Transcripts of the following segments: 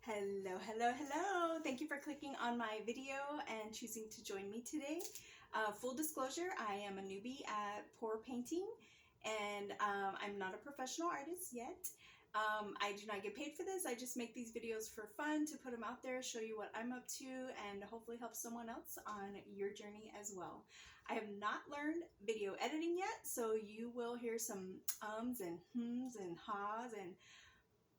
Hello, hello, hello. Thank you for clicking on my video and choosing to join me today. Full disclosure, I am a newbie at pour painting and I'm not a professional artist yet. I do not get paid for this. I just make these videos for fun to put them out there, show you what I'm up to, and hopefully help someone else on your journey as well. I have not learned video editing yet, so you will hear some ums and hms and haws and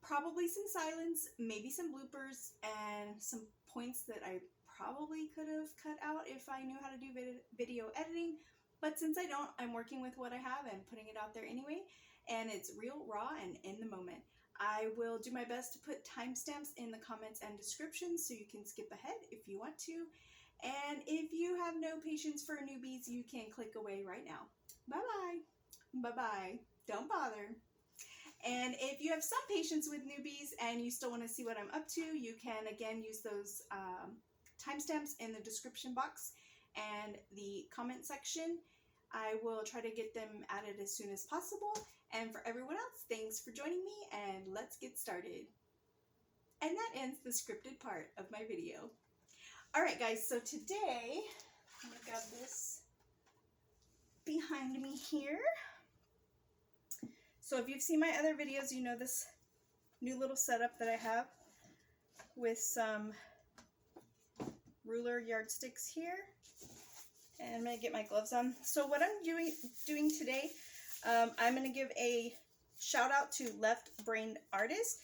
probably some silence, maybe some bloopers, and some points that I probably could have cut out if I knew how to do video editing. But since I don't, I'm working with what I have and putting it out there anyway, and it's real, raw, and in the moment. I will do my best to put timestamps in the comments and descriptions so you can skip ahead if you want to. And if you have no patience for newbies, you can click away right now. Bye-bye. Bye-bye. Don't bother. And if you have some patience with newbies and you still want to see what I'm up to, you can again use those timestamps in the description box and the comment section. I will try to get them added as soon as possible. And for everyone else, thanks for joining me and let's get started. And that ends the scripted part of my video. Alright guys, so today, I'm going to grab this behind me here. So if you've seen my other videos, you know this new little setup that I have with some ruler yardsticks here. And I'm going to get my gloves on. So what I'm doing today, I'm going to give a shout out to Left Brained Artist.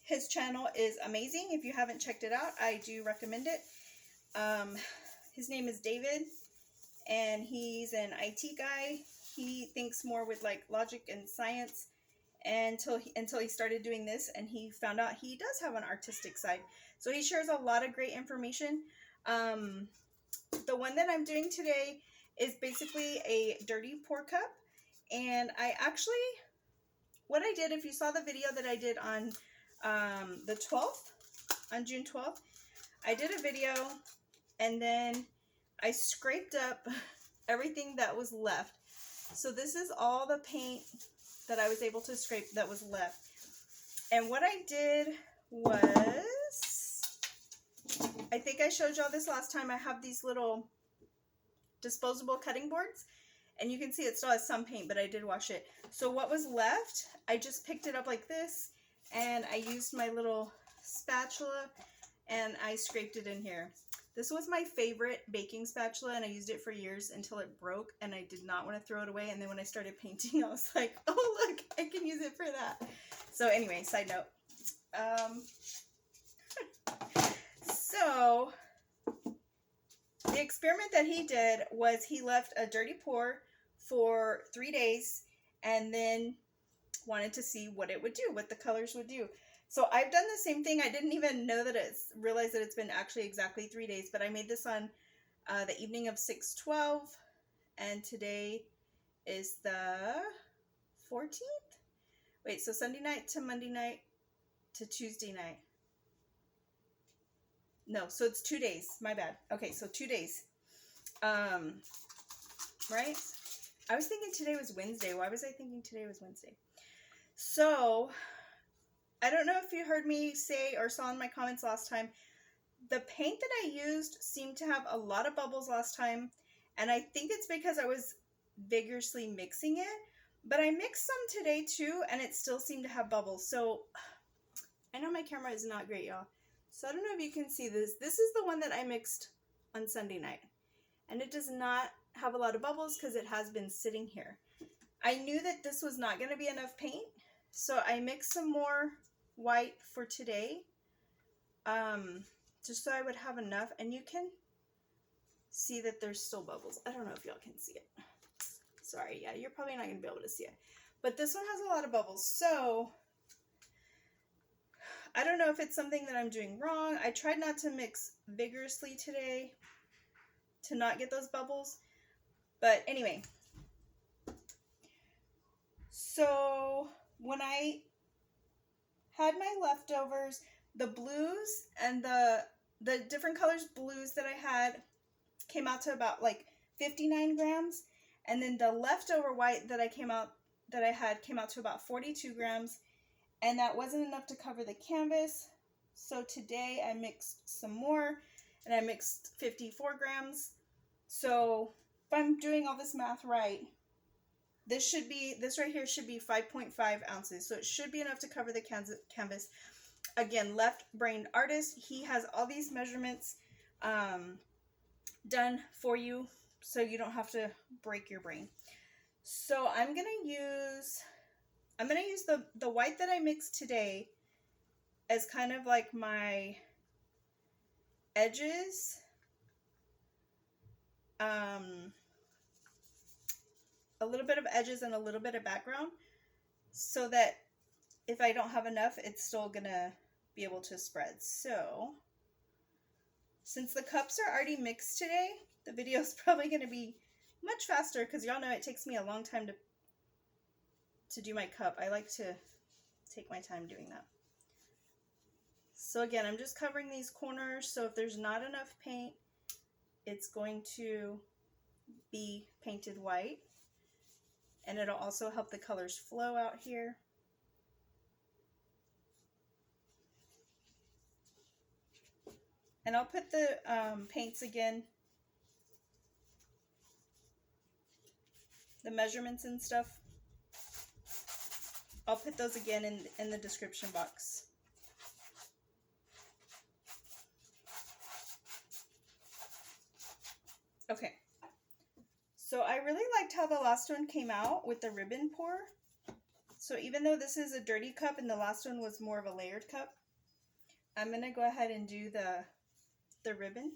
His channel is amazing. If you haven't checked it out, I do recommend it. His name is David, and he's an IT guy. He thinks more with like logic and science until he started doing this, and he found out he does have an artistic side. So he shares a lot of great information. The one that I'm doing today is basically a dirty pour cup, and what I did, if you saw the video that I did on the 12th, on June 12th, I did a video and then I scraped up everything that was left. So this is all the paint that I was able to scrape that was left. And what I did was, I think I showed y'all this last time, I have these little disposable cutting boards. And you can see it still has some paint, but I did wash it. So what was left, I just picked it up like this, and I used my little spatula, and I scraped it in here. This was my favorite baking spatula, and I used it for years until it broke, and I did not want to throw it away. And then when I started painting, I was like, oh, look, I can use it for that. So anyway, side note. So the experiment that he did was he left a dirty pour for 3 days and then wanted to see what it would do, what the colors would do. So I've done the same thing. I didn't even know that realize that it's been actually exactly 3 days, but I made this on the evening of 6/12, and today is the 14th? Wait, so Sunday night to Monday night to Tuesday night. No, so it's 2 days. My bad. Okay, so 2 days. Right? I was thinking today was Wednesday. Why was I thinking today was Wednesday? So I don't know if you heard me say or saw in my comments last time, the paint that I used seemed to have a lot of bubbles last time, and I think it's because I was vigorously mixing it, but I mixed some today too, and it still seemed to have bubbles. So I know my camera is not great, y'all, so I don't know if you can see this. This is the one that I mixed on Sunday night, and it does not have a lot of bubbles because it has been sitting here. I knew that this was not going to be enough paint, so I mixed some more white for today, just so I would have enough. And you can see that there's still bubbles. I don't know if y'all can see it. Sorry, yeah, you're probably not going to be able to see it. But this one has a lot of bubbles, so I don't know if it's something that I'm doing wrong. I tried not to mix vigorously today to not get those bubbles. But anyway, so when I had my leftovers, the blues and the different colors blues that I had came out to about like 59 grams, and then the leftover white that I had came out to about 42 grams, and that wasn't enough to cover the canvas. So today I mixed some more, and I mixed 54 grams. So if I'm doing all this math right, this right here should be 5.5 ounces. So it should be enough to cover the canvas. Again, left-brained artist. He has all these measurements done for you, so you don't have to break your brain. So I'm gonna use the white that I mixed today as kind of like my edges, a little bit of edges and a little bit of background, so that if I don't have enough, it's still gonna be able to spread. So since the cups are already mixed today, the video is probably gonna be much faster because y'all know it takes me a long time to do my cup. I like to take my time doing that. So again, I'm just covering these corners, so if there's not enough paint, it's going to be painted white, and it'll also help the colors flow out here. And I'll put the paints again, the measurements and stuff, I'll put those again in the description box. Okay, so I really liked how the last one came out with the ribbon pour. So even though this is a dirty cup and the last one was more of a layered cup, I'm going to go ahead and do the ribbon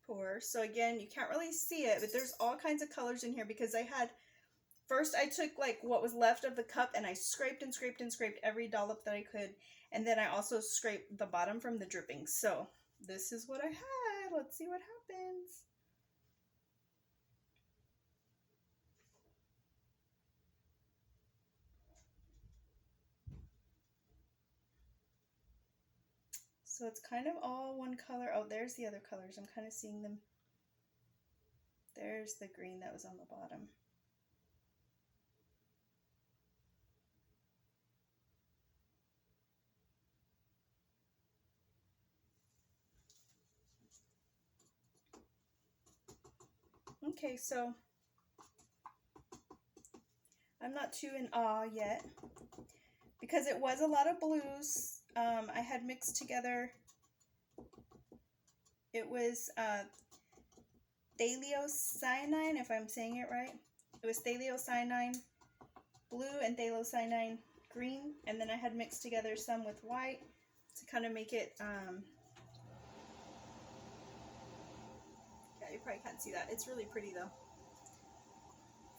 pour. So again, you can't really see it, but there's all kinds of colors in here because first I took like what was left of the cup and I scraped and scraped and scraped every dollop that I could. And then I also scraped the bottom from the drippings. So this is what I had. Let's see what happens. So it's kind of all one color. Oh, there's the other colors. I'm kind of seeing them. There's the green that was on the bottom. Okay, so I'm not too in awe yet because it was a lot of blues. I had mixed together. It was thaliocyanine, if I'm saying it right. It was thaliocyanine blue and thaliocyanine green, and then I had mixed together some with white to kind of make it, yeah, you probably can't see that. It's really pretty though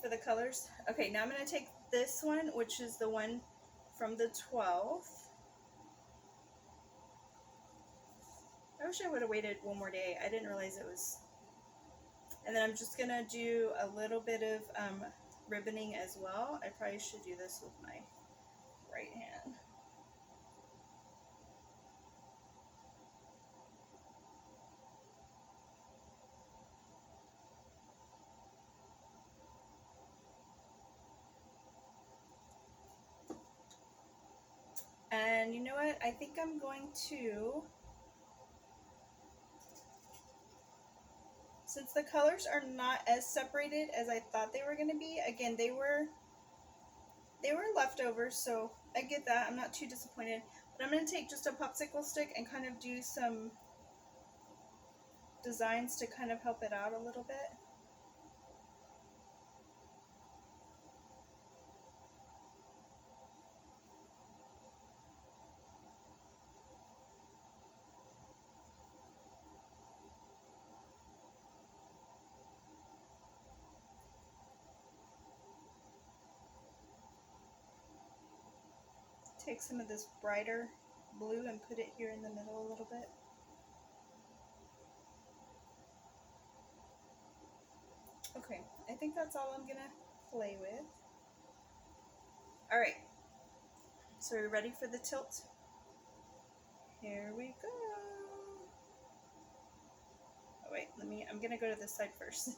for the colors. Okay, now I'm going to take this one, which is the one from the 12th. I wish I would have waited one more day. I didn't realize it was. And then I'm just going to do a little bit of ribboning as well. I probably should do this with my right hand. And you know what? I think I'm going to, since the colors are not as separated as I thought they were going to be, again, they were leftovers, so I get that. I'm not too disappointed. But I'm going to take just a popsicle stick and kind of do some designs to kind of help it out a little bit. Take some of this brighter blue and put it here in the middle a little bit. Okay, I think that's all I'm gonna play with. Alright, so are you ready for the tilt? Here we go. Oh wait, I'm gonna go to this side first.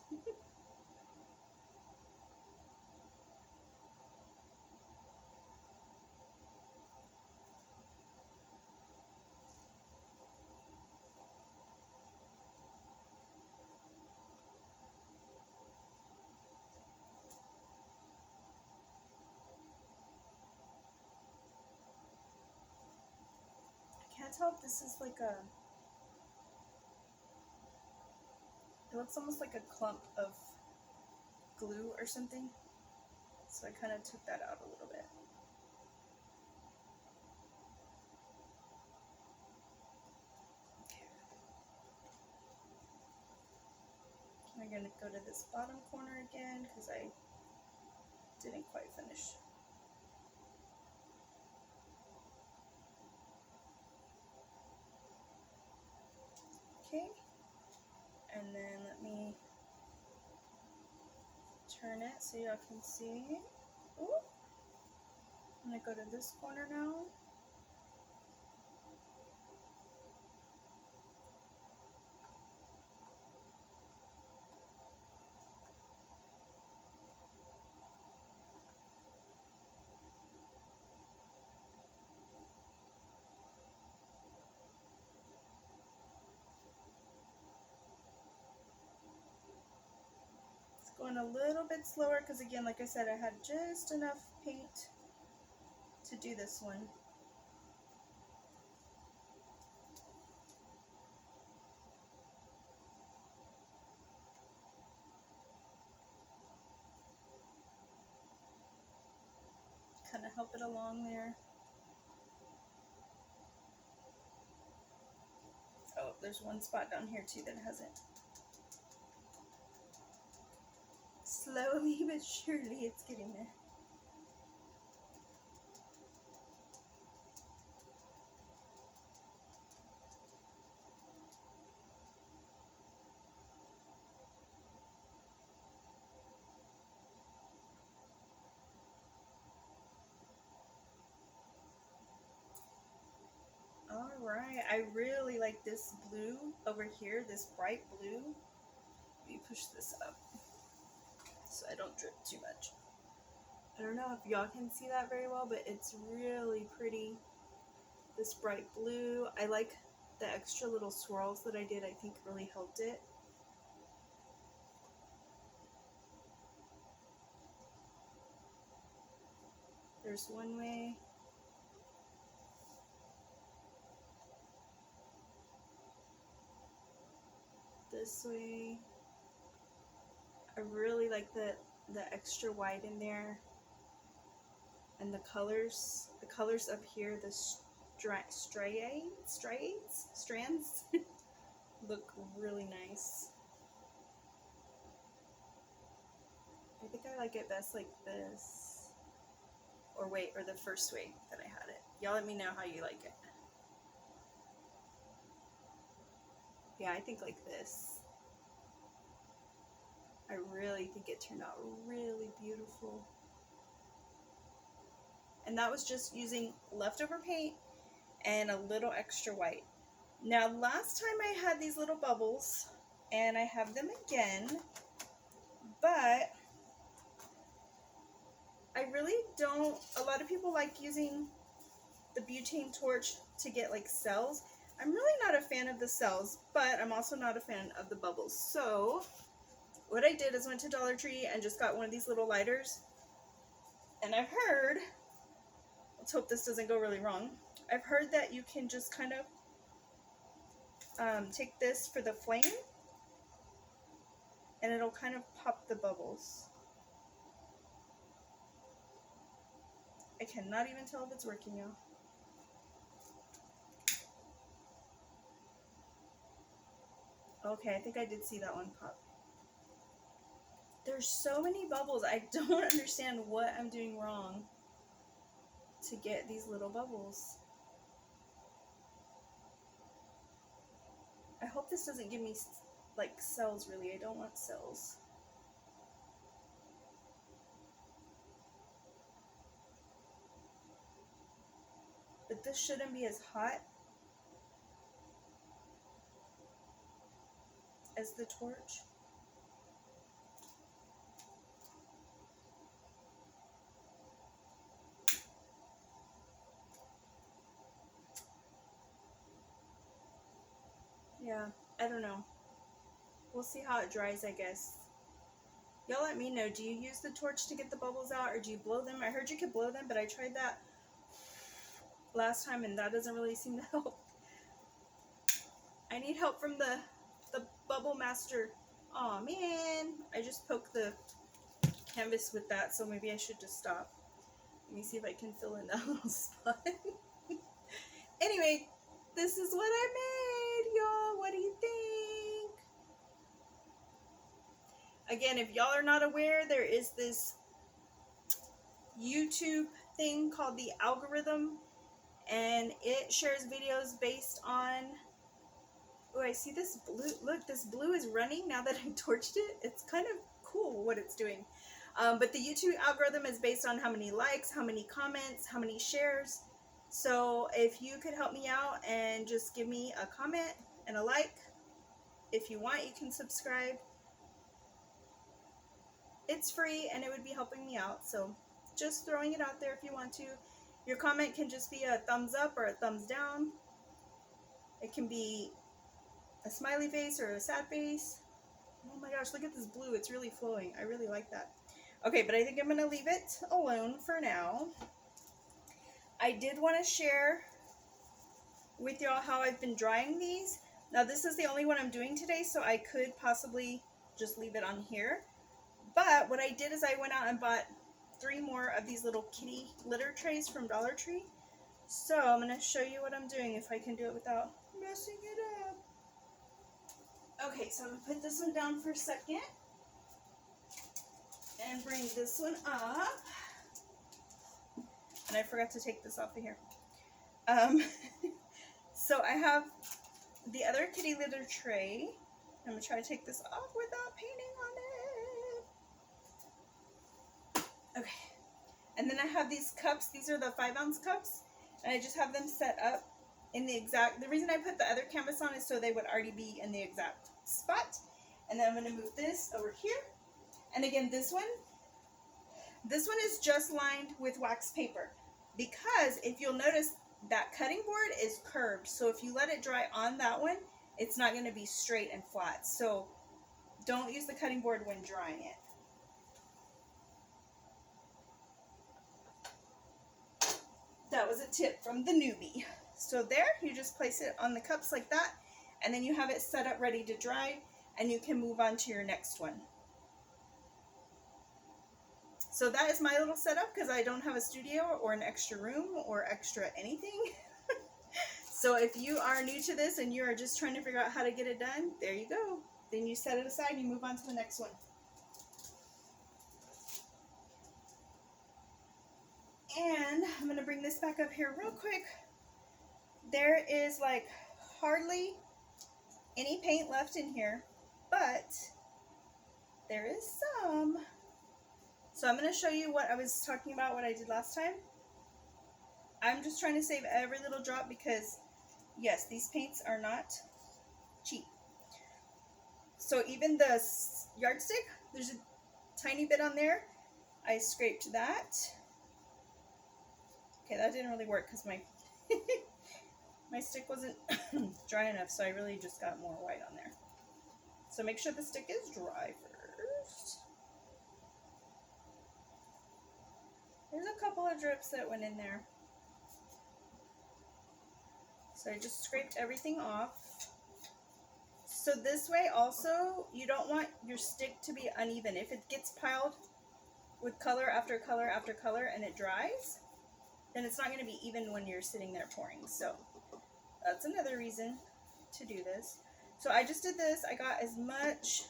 can't tell if this is like a, it looks almost like a clump of glue or something. So I kind of took that out a little bit. I'm going to go to this bottom corner again because I didn't quite finish. Okay, and then let me turn it so y'all can see. Ooh. I'm going to go to this corner now. Going a little bit slower because, again, like I said, I had just enough paint to do this one. Kind of help it along there. Oh, there's one spot down here too that hasn't. Slowly but surely it's getting there. Alright, I really like this blue over here, this bright blue. Let me push this up so I don't drip too much. I don't know if y'all can see that very well, but it's really pretty. This bright blue. I like the extra little swirls that I did. I think really helped it. There's one way. This way. I really like the extra white in there. And the colors up here, the strands look really nice. I think I like it best like this. Or the first way that I had it. Y'all let me know how you like it. Yeah, I think like this. I really think it turned out really beautiful. And that was just using leftover paint and a little extra white. Now, last time I had these little bubbles, and I have them again, but I really don't, a lot of people like using the butane torch to get like cells. I'm really not a fan of the cells, but I'm also not a fan of the bubbles. So what I did is went to Dollar Tree and just got one of these little lighters. And I've heard, let's hope this doesn't go really wrong, I've heard that you can just kind of take this for the flame and it'll kind of pop the bubbles. I cannot even tell if it's working, y'all. Okay, I think I did see that one pop. There's so many bubbles. I don't understand what I'm doing wrong to get these little bubbles. I hope this doesn't give me like cells, really. I don't want cells. But this shouldn't be as hot as the torch. Yeah, I don't know. We'll see how it dries, I guess. Y'all let me know. Do you use the torch to get the bubbles out, or do you blow them? I heard you could blow them, but I tried that last time and that doesn't really seem to help. I need help from the Bubble Master. Aw, man. I just poked the canvas with that, so maybe I should just stop. Let me see if I can fill in that little spot. Anyway, this is what I made, y'all. What do you think? Again, if y'all are not aware, there is this YouTube thing called the algorithm, and it shares videos based on... Oh, I see this blue. Look, this blue is running now that I torched it. It's kind of cool what it's doing. But the YouTube algorithm is based on how many likes, how many comments, how many shares. So if you could help me out and just give me a comment and a like. If you want, you can subscribe. It's free and it would be helping me out. So just throwing it out there if you want to. Your comment can just be a thumbs up or a thumbs down. It can be a smiley face or a sad face. Oh my gosh, look at this blue. It's really flowing. I really like that. Okay, but I think I'm going to leave it alone for now. I did want to share with y'all how I've been drying these. Now this is the only one I'm doing today, so I could possibly just leave it on here. But what I did is I went out and bought 3 more of these little kitty litter trays from Dollar Tree. So I'm going to show you what I'm doing if I can do it without messing it up. Okay, so I'm going to put this one down for a second and bring this one up. And I forgot to take this off of here. So I have the other kitty litter tray. I'm going to try to take this off without painting on it. Okay. And then I have these cups. These are the 5-ounce cups. And I just have them set up in the exact... The reason I put the other canvas on is so they would already be in the exact spot. And then I'm going to move this over here. And again, this one is just lined with wax paper. Because if you'll notice, that cutting board is curved. So if you let it dry on that one, it's not going to be straight and flat. So don't use the cutting board when drying it. That was a tip from the newbie. So there, you just place it on the cups like that, and then you have it set up ready to dry, and you can move on to your next one. So that is my little setup because I don't have a studio or an extra room or extra anything. So if you are new to this and you are just trying to figure out how to get it done, there you go. Then you set it aside and you move on to the next one. And I'm going to bring this back up here real quick. There is like hardly any paint left in here, but there is some. So I'm going to show you what I was talking about, what I did last time. I'm just trying to save every little drop because, yes, these paints are not cheap. So even the yardstick, there's a tiny bit on there. I scraped that. Okay, that didn't really work because my my stick wasn't dry enough, so I really just got more white on there. So make sure the stick is dry first. There's a couple of drips that went in there. So I just scraped everything off. So this way also, you don't want your stick to be uneven. If it gets piled with color after color after color and it dries, then it's not going to be even when you're sitting there pouring. So that's another reason to do this. So I just did this. I got as much...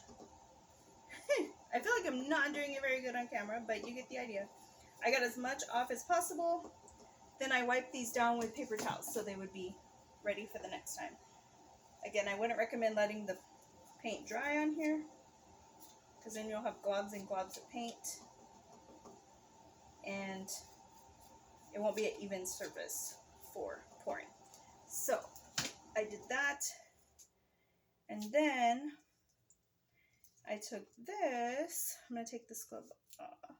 I feel like I'm not doing it very good on camera, but you get the idea. I got as much off as possible. Then I wiped these down with paper towels so they would be ready for the next time. Again, I wouldn't recommend letting the paint dry on here because then you'll have globs and globs of paint and it won't be an even surface for pouring. So I did that, and then I took this. I'm going to take this glove off.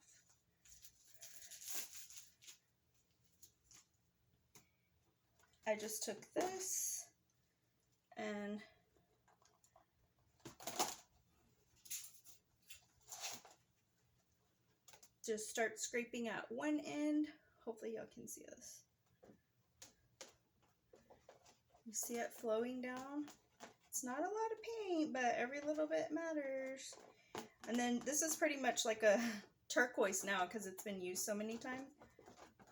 I just took this and just start scraping at one end. Hopefully y'all can see this. You see it flowing down? It's not a lot of paint, but every little bit matters. And then this is pretty much like a turquoise now because it's been used so many times.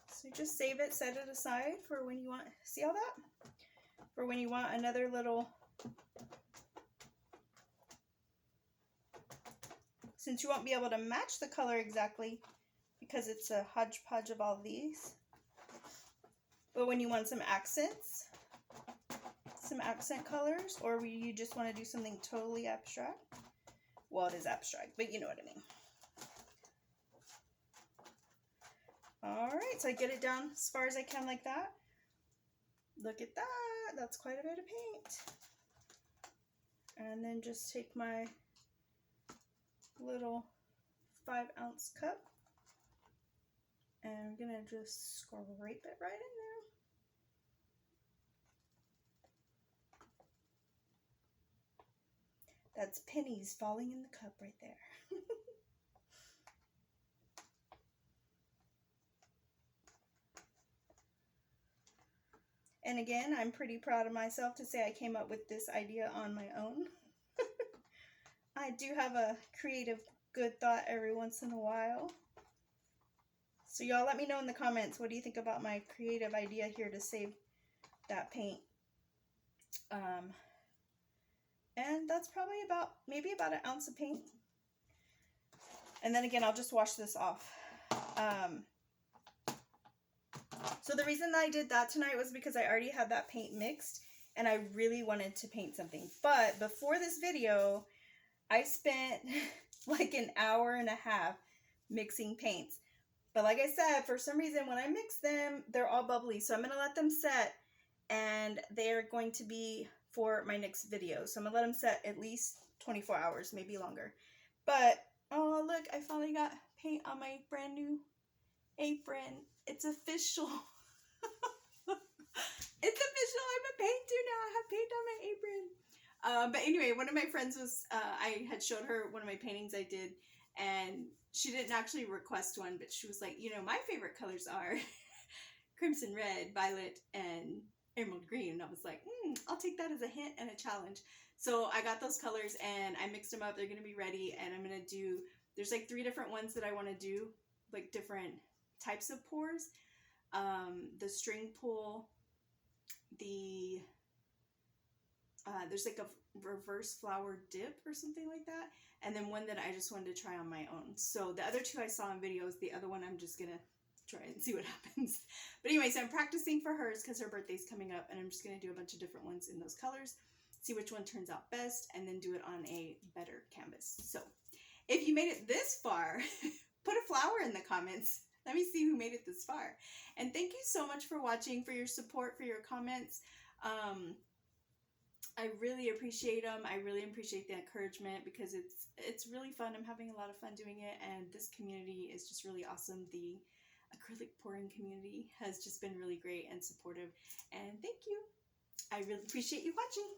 So just save it, set it aside for when you want, see all that? For when you want another little, since you won't be able to match the color exactly because it's a hodgepodge of all these. But when you want some accents, some accent colors, or you just want to do something totally abstract. Well, it is abstract, but you know what I mean. Alright, so I get it down as far as I can like that. Look at that. That's quite a bit of paint. And then just take my little 5-ounce cup. And I'm going to just scrape it right in there. That's pennies falling in the cup right there. And again, I'm pretty proud of myself to say I came up with this idea on my own. I do have a creative good thought every once in a while. So y'all let me know in the comments, what do you think about my creative idea here to save that paint? And that's probably maybe about 1 ounce of paint. And then again, I'll just wash this off. So the reason that I did that tonight was because I already had that paint mixed and I really wanted to paint something. But before this video, I spent like 1.5 hours mixing paints. But like I said, for some reason when I mix them, they're all bubbly. So I'm going to let them set and they're going to be for my next video. So I'm going to let them set at least 24 hours, maybe longer. But, oh look, I finally got paint on my brand new apron. It's official. It's official. I'm a painter now. I have paint on my apron. But anyway, one of my friends was, I had showed her one of my paintings I did, and she didn't actually request one, but she was like, you know, my favorite colors are crimson red, violet, and emerald green. And I was like, I'll take that as a hint and a challenge. So I got those colors and I mixed them up. They're going to be ready, and I'm going to do, there's like 3 different ones that I want to do, like different types of pours. The string pull, there's like a reverse flower dip or something like that, and then one that I just wanted to try on my own. So the other 2 I saw in videos, the other one I'm just gonna try and see what happens. But anyways, I'm practicing for hers because her birthday's coming up, and I'm just gonna do a bunch of different ones in those colors, see which one turns out best, and then do it on a better canvas. So if you made it this far, put a flower in the comments. Let me see who made it this far. And thank you so much for watching, for your support, for your comments. I really appreciate them. I really appreciate the encouragement because it's really fun. I'm having a lot of fun doing it, and this community is just really awesome. The acrylic pouring community has just been really great and supportive. And thank you. I really appreciate you watching.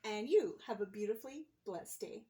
And you have a beautifully blessed day.